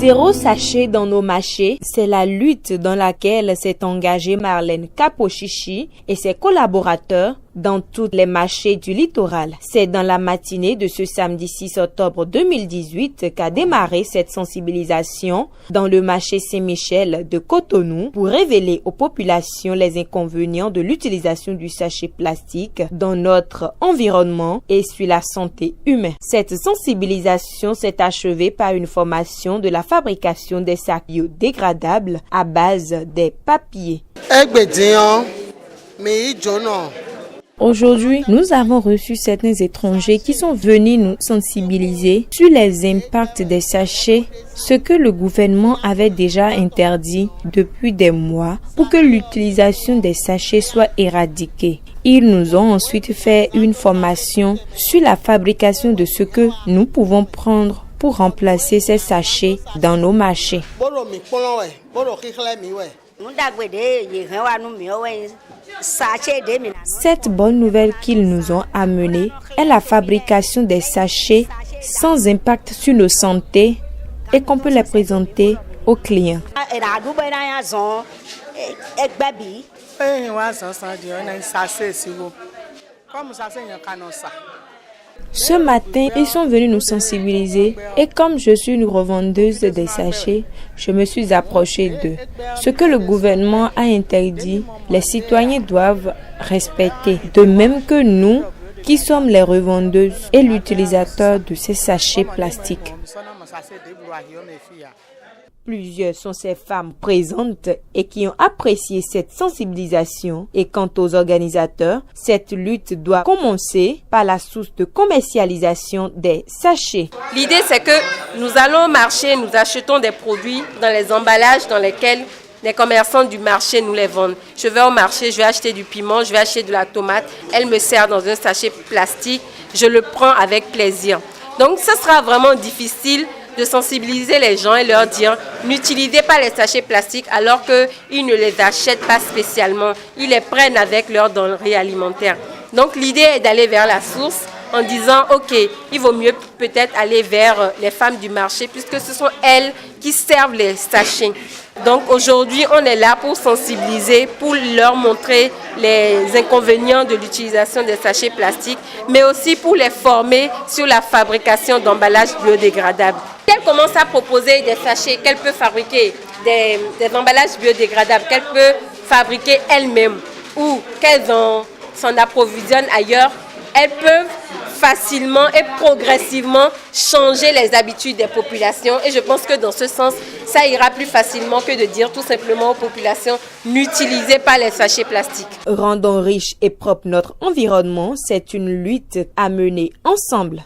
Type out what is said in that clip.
Zéro sachet dans nos marchés, c'est la lutte dans laquelle s'est engagée Marlène Kapochichi et ses collaborateurs dans tous les marchés du littoral. C'est dans la matinée de ce samedi 6 octobre 2018 qu'a démarré cette sensibilisation dans le marché Saint-Michel de Cotonou pour révéler aux populations les inconvénients de l'utilisation du sachet plastique dans notre environnement et sur la santé humaine. Cette sensibilisation s'est achevée par une formation de la fabrication des sacs biodégradables à base des papiers. Aujourd'hui, nous avons reçu certains étrangers qui sont venus nous sensibiliser sur les impacts des sachets, ce que le gouvernement avait déjà interdit depuis des mois pour que l'utilisation des sachets soit éradiquée. Ils nous ont ensuite fait une formation sur la fabrication de ce que nous pouvons prendre pour remplacer ces sachets dans nos marchés. Cette bonne nouvelle qu'ils nous ont amenée est la fabrication des sachets sans impact sur nos santé et qu'on peut les présenter aux clients. Ce matin, ils sont venus nous sensibiliser et comme je suis une revendeuse des sachets, je me suis approchée d'eux. Ce que le gouvernement a interdit, les citoyens doivent respecter. De même que nous, qui sommes les revendeuses et l'utilisateur de ces sachets plastiques. Plusieurs sont ces femmes présentes et qui ont apprécié cette sensibilisation. Et quant aux organisateurs, cette lutte doit commencer par la source de commercialisation des sachets. L'idée, c'est que nous allons au marché, nous achetons des produits dans les emballages dans lesquels les commerçants du marché nous les vendent. Je vais au marché, je vais acheter du piment, je vais acheter de la tomate. Elle me sert dans un sachet plastique. Je le prends avec plaisir. Donc, ce sera vraiment difficile de sensibiliser les gens et leur dire n'utilisez pas les sachets plastiques alors qu'ils ne les achètent pas spécialement. Ils les prennent avec leurs denrées alimentaires. Donc l'idée est d'aller vers la source en disant ok, il vaut mieux peut-être aller vers les femmes du marché puisque ce sont elles qui servent les sachets. Donc aujourd'hui, on est là pour sensibiliser, pour leur montrer les inconvénients de l'utilisation des sachets plastiques, mais aussi pour les former sur la fabrication d'emballages biodégradables. Elle commence à proposer des sachets qu'elle peut fabriquer, des emballages biodégradables qu'elle peut fabriquer elle-même ou qu'elles s'en approvisionnent ailleurs. Elles peuvent facilement et progressivement changer les habitudes des populations et je pense que dans ce sens, ça ira plus facilement que de dire tout simplement aux populations n'utilisez pas les sachets plastiques. Rendons riche et propre notre environnement, c'est une lutte à mener ensemble.